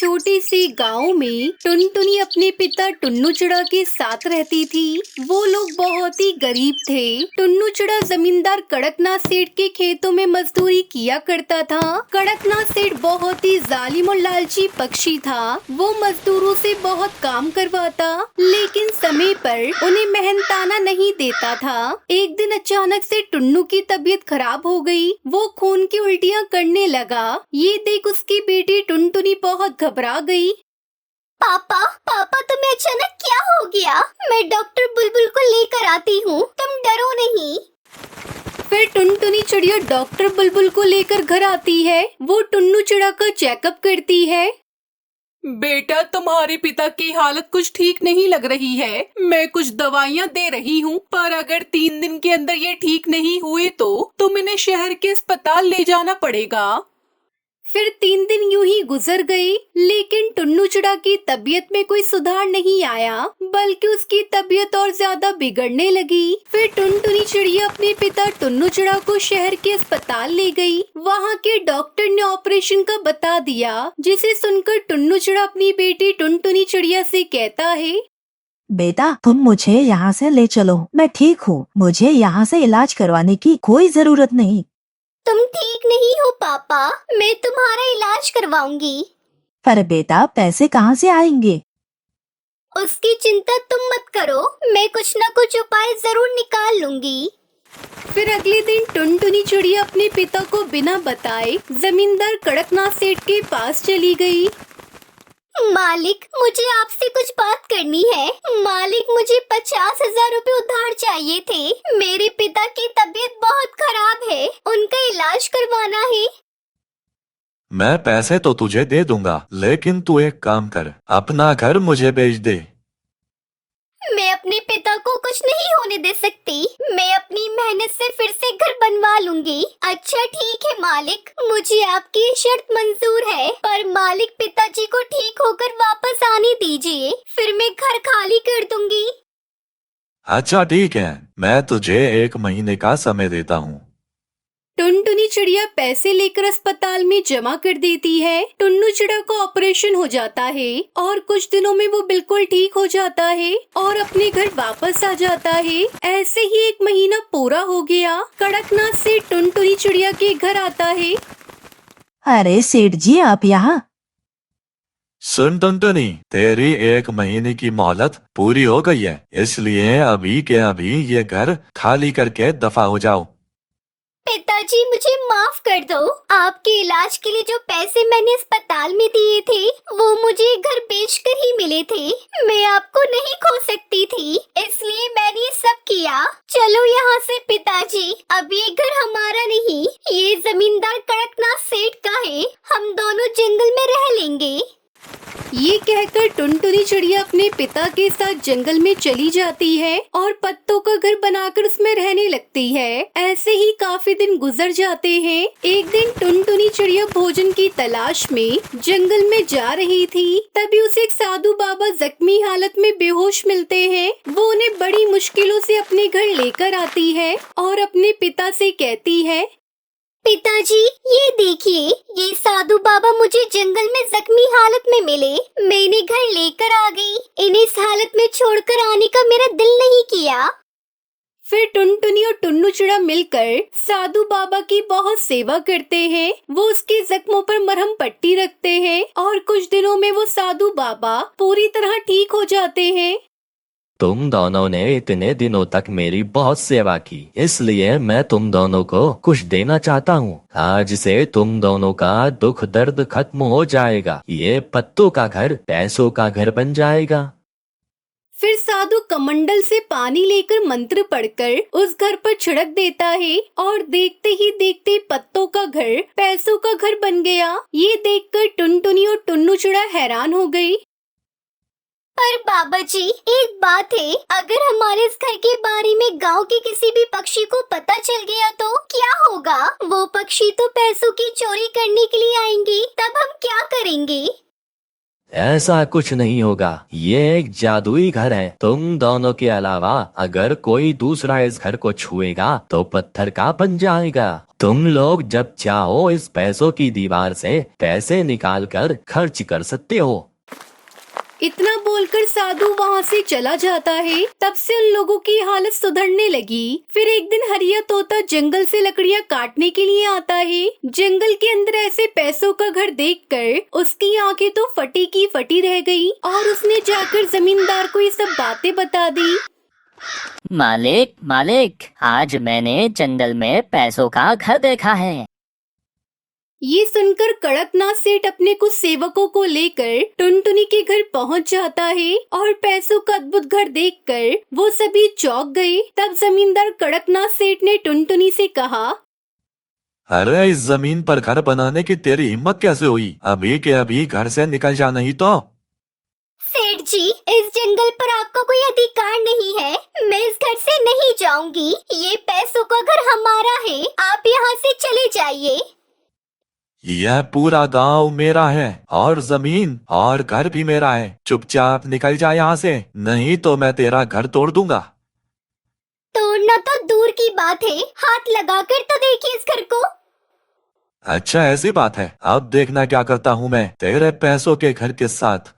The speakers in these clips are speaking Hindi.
छोटे से गांव में टुनटुनी अपने पिता टुन्नू चिड़ा के साथ रहती थी। वो लोग बहुत ही गरीब थे। टुन्नू चिड़ा जमींदार कड़कनाथ सेठ के खेतों में मजदूरी किया करता था। कड़कनाथ सेठ बहुत ही जालिम और लालची पक्षी था। वो मजदूरों से बहुत काम करवाता, लेकिन समय पर उन्हें मेहनताना नहीं देता था। एक दिन अचानक से टुन्नू की तबीयत खराब हो गई। वो खून की उल्टियाँ करने लगा। ये देख उसकी बेटी टुनटुनी बहुत घबरा गई। पापा पापा तुम्हें अचानक क्या हो गया? मैं डॉक्टर बुलबुल को लेकर आती हूँ, तुम डरो नहीं। फिर टुनटुनी चिड़िया डॉक्टर बुलबुल को लेकर घर आती है। वो टुन्नू चिड़ा का चेकअप करती है। बेटा, तुम्हारे पिता की हालत कुछ ठीक नहीं लग रही है। मैं कुछ दवाइयाँ दे रही हूँ, पर अगर 3 दिन के अंदर ये ठीक नहीं हुए तो तुम इन्हें शहर के अस्पताल ले जाना पड़ेगा। फिर 3 दिन यूं ही गुजर गए, लेकिन टुन्नू चिड़ा की तबीयत में कोई सुधार नहीं आया, बल्कि उसकी तबीयत और ज्यादा बिगड़ने लगी। फिर टुनटुनी चिड़िया अपने पिता टुन्नू चिड़ा को शहर के अस्पताल ले गई। वहाँ के डॉक्टर ने ऑपरेशन का बता दिया, जिसे सुनकर टुन्नू चिड़ा अपनी बेटी टुनटुनी चिड़िया से कहता है, बेटा, तुम मुझे यहाँ से ले चलो, मैं ठीक हूँ। मुझे यहाँ से इलाज करवाने की कोई जरूरत नहीं। तुम ठीक नहीं हो पापा, मैं तुम्हारा इलाज करवाऊंगी। पर बेटा, पैसे कहाँ से आएंगे? उसकी चिंता तुम मत करो, मैं कुछ न कुछ उपाय जरूर निकाल लूंगी। फिर अगले दिन टुनटुनी चिड़िया अपने पिता को बिना बताए जमींदार कड़कनाथ सेठ के पास चली गई। मालिक, मुझे आपसे कुछ बात करनी है। मालिक, मुझे 50,000 रुपए उधार चाहिए थे। मेरे पिता की तबीयत बहुत खराब है, उनका इलाज करवाना है। मैं पैसे तो तुझे दे दूंगा, लेकिन तू एक काम कर, अपना घर मुझे बेच दे। मैं अपने पिता को कुछ नहीं होने दे सकती। मैं अपनी मेहनत से फिर से घर बनवा लूंगी। अच्छा ठीक है मालिक, मुझे आपकी ये शर्त मंजूर है, पर मालिक पिताजी को ठीक होकर वापस आने दीजिए, फिर मैं घर खाली कर दूंगी। अच्छा ठीक है, मैं तुझे 1 महीने का समय देता हूँ। टुनटुनी चिड़िया पैसे लेकर अस्पताल में जमा कर देती है। टुन्नू चिड़ा का ऑपरेशन हो जाता है और कुछ दिनों में वो बिल्कुल ठीक हो जाता है और अपने घर वापस आ जाता है। ऐसे ही 1 महीना पूरा हो गया। कड़कनाथ से टुनटुनी चिड़िया के घर आता है। अरे सेठ जी, आप यहाँ? सुन टुनटुनी, तेरी 1 महीने की मोहलत पूरी हो गई है, इसलिए अभी के अभी ये घर खाली करके दफा हो जाओ। पिताजी, मुझे माफ कर दो। आपके इलाज के लिए जो पैसे मैंने अस्पताल में दिए थे, वो मुझे घर बेचकर ही मिले थे। मैं आपको नहीं खो सकती थी, इसलिए मैंने ये सब किया। चलो यहाँ से पिताजी, अब ये घर हमारा नहीं, ये जमींदार कड़कनाथ सेठ का है। हम दोनों जंगल में रह लेंगे। ये कहकर टुनटुनी चिड़िया अपने पिता के साथ जंगल में चली जाती है और पत्तों का घर बनाकर उसमें रहने लगती है। ऐसे ही काफी दिन गुजर जाते हैं। एक दिन टुनटुनी चिड़िया भोजन की तलाश में जंगल में जा रही थी, तभी उसे एक साधु बाबा जख्मी हालत में बेहोश मिलते हैं। वो उन्हें बड़ी मुश्किलों से अपने घर लेकर आती है और अपने पिता से कहती है, पिताजी, ये देखिए, ये साधु बाबा मुझे जंगल में जख्मी हालत में मिले। मैं इन्हें घर लेकर आ गई। इन्हें इस हालत में छोड़कर आने का मेरा दिल नहीं किया। फिर टुनटुनी और टुन्नू चिड़ा मिलकर साधु बाबा की बहुत सेवा करते हैं। वो उसके जख्मों पर मरहम पट्टी रखते हैं और कुछ दिनों में वो साधु बाबा पूरी तरह ठीक हो जाते हैं। तुम दोनों ने इतने दिनों तक मेरी बहुत सेवा की, इसलिए मैं तुम दोनों को कुछ देना चाहता हूँ। आज से तुम दोनों का दुख दर्द खत्म हो जाएगा। ये पत्तों का घर पैसों का घर बन जाएगा। फिर साधु कमंडल से पानी लेकर मंत्र पढ़कर उस घर पर छिड़क देता है और देखते ही देखते पत्तों का घर पैसों का घर बन गया। ये देखकर टुनटुनी और टुन्नू चिड़ा हैरान हो गई। पर बाबा जी, एक बात है, अगर हमारे इस घर के बारे में गांव के किसी भी पक्षी को पता चल गया तो क्या होगा? वो पक्षी तो पैसों की चोरी करने के लिए आएंगे, तब हम क्या करेंगे? ऐसा कुछ नहीं होगा, ये एक जादुई घर है। तुम दोनों के अलावा अगर कोई दूसरा इस घर को छुएगा तो पत्थर का बन जाएगा। तुम लोग जब चाहो इस पैसों की दीवार से पैसे निकाल कर खर्च कर सकते हो। इतना बोलकर साधु वहाँ से चला जाता है। तब से उन लोगों की हालत सुधरने लगी। फिर एक दिन हरिया तोता जंगल से लकड़ियाँ काटने के लिए आता है। जंगल के अंदर ऐसे पैसों का घर देखकर उसकी आंखें तो फटी की फटी रह गई और उसने जाकर जमींदार को ये सब बातें बता दी। मालिक मालिक, आज मैंने जंगल में पैसों का घर देखा है। ये सुनकर कड़कनाथ सेठ अपने कुछ सेवकों को लेकर टुनटुनी के घर पहुंच जाता है और पैसों का अद्भुत घर देखकर वो सभी चौंक गए। तब जमींदार कड़कनाथ सेठ ने टुनटुनी से कहा, अरे इस जमीन पर घर बनाने की तेरी हिम्मत कैसे हुई? अभी के अभी घर से निकल जा, नहीं तो। सेठ जी, इस जंगल पर आपका कोई अधिकार नहीं है। मैं इस घर से नहीं जाऊंगी। ये पैसों का घर हमारा है। आप यहाँ से चले जाइए। यह पूरा गांव मेरा है और जमीन और घर भी मेरा है। चुपचाप निकल जा यहाँ से, नहीं तो मैं तेरा घर तोड़ दूंगा। तोड़ना तो दूर की बात है, हाथ लगाकर तो देखिए इस घर को। अच्छा ऐसी बात है, अब देखना क्या करता हूँ मैं तेरे पैसों के घर के साथ।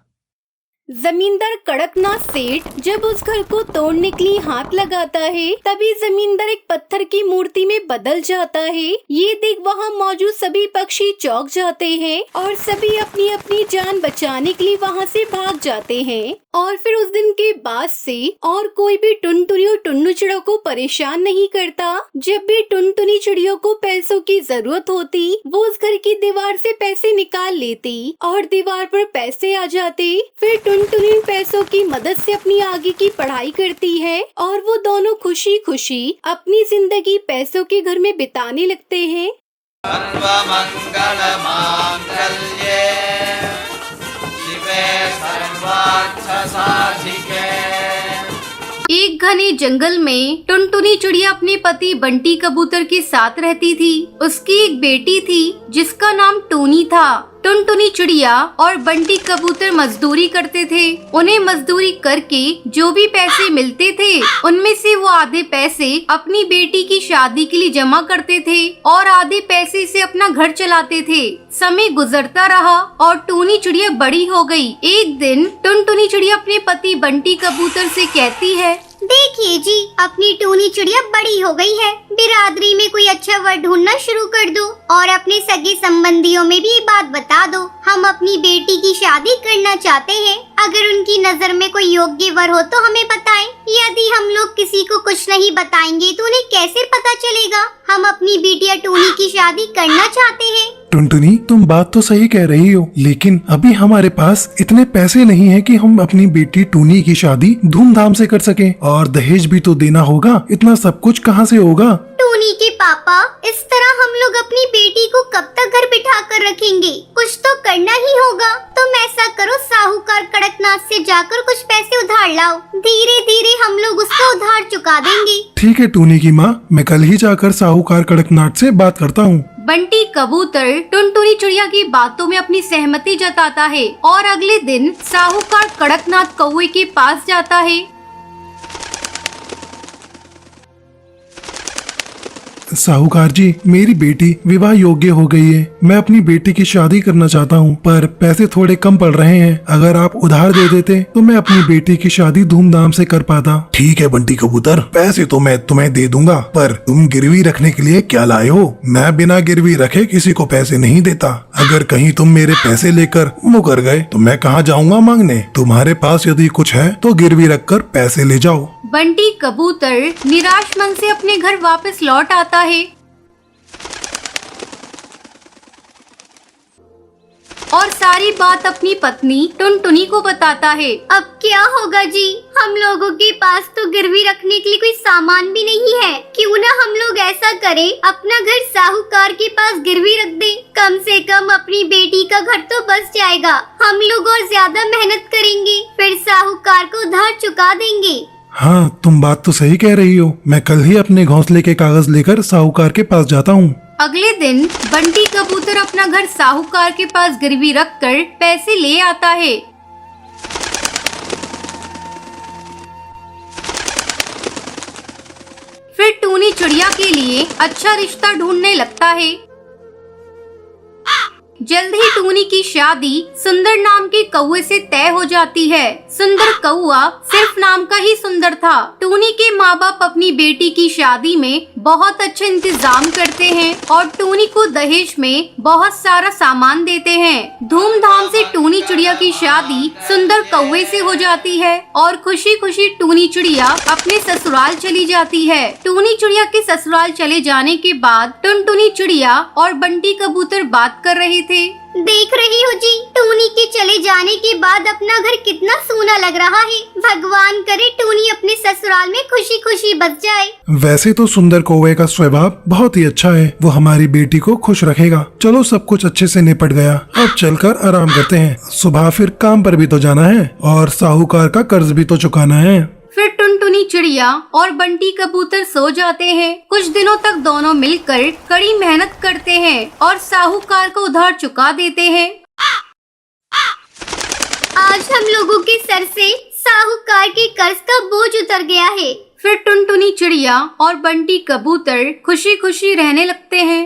जमींदार कड़कनाथ सेठ जब उस घर को तोड़ने के लिए हाथ लगाता है तभी जमींदार एक पत्थर की मूर्ति में बदल जाता है। ये देख वहाँ मौजूद सभी पक्षी चौंक जाते हैं और सभी अपनी अपनी जान बचाने के लिए वहाँ से भाग जाते हैं। और फिर उस दिन के बाद से और कोई भी टुनटुनी और टुन्नू चिड़िया को परेशान नहीं करता। जब भी टुनटुनी चिड़ियों को पैसों की जरूरत होती वो उस घर की दीवार से पैसे निकाल लेती और दीवार पर पैसे आ जाते। फिर टुनटुनी पैसों की मदद से अपनी आगे की पढ़ाई करती है और वो दोनों खुशी खुशी अपनी जिंदगी पैसों के घर में बिताने लगते हैं। एक घने जंगल में टुनटुनी चिड़िया अपने पति बंटी कबूतर के साथ रहती थी। उसकी एक बेटी थी जिसका नाम टूनी था। टुनटुनी चिड़िया और बंटी कबूतर मजदूरी करते थे। उन्हें मजदूरी करके जो भी पैसे मिलते थे उनमें से वो आधे पैसे अपनी बेटी की शादी के लिए जमा करते थे और आधे पैसे से अपना घर चलाते थे। समय गुजरता रहा और टूनी चिड़िया बड़ी हो गई। एक दिन टुनटुनी चिड़िया अपने पति बंटी कबूतर से कहती है, देखिए जी, अपनी टूनी चिड़िया बड़ी हो गई है। बिरादरी में कोई अच्छा वर ढूंढना शुरू कर दो और अपने सगे संबंधियों में भी ये बात बता दो। हम अपनी बेटी की शादी करना चाहते हैं। अगर उनकी नजर में कोई योग्य वर हो तो हमें बताएं। यदि हम लोग किसी को कुछ नहीं बताएंगे तो उन्हें कैसे पता चलेगा हम अपनी बेटिया टूनी की शादी करना चाहते हैं। टुनटुनी, तुम बात तो सही कह रही हो, लेकिन अभी हमारे पास इतने पैसे नहीं है कि हम अपनी बेटी टूनी की शादी धूमधाम से कर सकें और दहेज भी तो देना होगा। इतना सब कुछ कहाँ से होगा? टूनी के पापा, इस तरह हम लोग अपनी बेटी को कब तक घर बिठा कर रखेंगे? कुछ तो करना ही होगा। तुम ऐसा करो, साहूकार कड़कनाथ से जाकर कुछ पैसे उधार लाओ। धीरे धीरे हम लोग उसका उधार चुका देंगे। ठीक है टूनी की माँ, मैं कल ही जाकर साहूकार कड़कनाथ से बात करता हूँ। बंटी कबूतर टुनटुनी चिड़िया की बातों में अपनी सहमति जताता है और अगले दिन साहूकार कड़कनाथ कौवे के पास जाता है। साहूकार जी, मेरी बेटी विवाह योग्य हो गई है। मैं अपनी बेटी की शादी करना चाहता हूँ, पर पैसे थोड़े कम पड़ रहे हैं। अगर आप उधार दे देते तो मैं अपनी बेटी की शादी धूमधाम से कर पाता। ठीक है बंटी कबूतर, पैसे तो मैं तुम्हें दे दूंगा, पर तुम गिरवी रखने के लिए क्या लाए हो? मैं बिना गिरवी रखे किसी को पैसे नहीं देता। अगर कहीं तुम मेरे पैसे लेकर मुकर गए तो मैं कहाँ जाऊँगा मांगने? तुम्हारे पास यदि कुछ है तो गिरवी रख कर पैसे ले जाओ। बंटी कबूतर निराश मन से अपने घर वापस लौट आता है और सारी बात अपनी पत्नी टुनटुनी को बताता है। अब क्या होगा जी? हम लोगों के पास तो गिरवी रखने के लिए कोई सामान भी नहीं है। क्यों ना हम लोग ऐसा करें, अपना घर साहूकार के पास गिरवी रख दें। कम से कम अपनी बेटी का घर तो बच जाएगा। हम लोग और ज्यादा मेहनत करेंगे, फिर साहूकार को उधार चुका देंगे। हाँ, तुम बात तो सही कह रही हो। मैं कल ही अपने घोंसले के कागज लेकर साहूकार के पास जाता हूँ। अगले दिन बंटी कबूतर अपना घर साहूकार के पास गिरवी रखकर पैसे ले आता है फिर टूनी चिड़िया के लिए अच्छा रिश्ता ढूंढने लगता है। जल्द ही टूनी की शादी सुंदर नाम के कौवे से तय हो जाती है। सुंदर कौवा सिर्फ नाम का ही सुंदर था। टूनी के माँ बाप अपनी बेटी की शादी में बहुत अच्छे इंतजाम करते हैं और टूनी को दहेज में बहुत सारा सामान देते हैं। धूमधाम से टूनी चिड़िया की शादी सुंदर कौवे से हो जाती है और खुशी खुशी टूनी चिड़िया अपने ससुराल चली जाती है। टूनी चिड़िया के ससुराल चले जाने के बाद टुनटुनी चिड़िया और बंटी कबूतर बात कर रहे थे। देख रही हो जी, टूनी के चले जाने के बाद अपना घर कितना सूना लग रहा है। भगवान करे टूनी अपने ससुराल में खुशी खुशी बस जाए। वैसे तो सुंदर कौवे का स्वभाव बहुत ही अच्छा है, वो हमारी बेटी को खुश रखेगा। चलो सब कुछ अच्छे से निपट गया, अब चलकर आराम करते हैं। सुबह फिर काम पर भी तो जाना है और साहूकार का कर्ज भी तो चुकाना है। फिर टुनटुनी चिड़िया और बंटी कबूतर सो जाते हैं। कुछ दिनों तक दोनों मिलकर कड़ी मेहनत करते हैं और साहूकार को उधार चुका देते हैं। आज हम लोगों के सर से साहूकार के कर्ज का बोझ उतर गया है। फिर टुनटुनी चिड़िया और बंटी कबूतर खुशी खुशी रहने लगते हैं।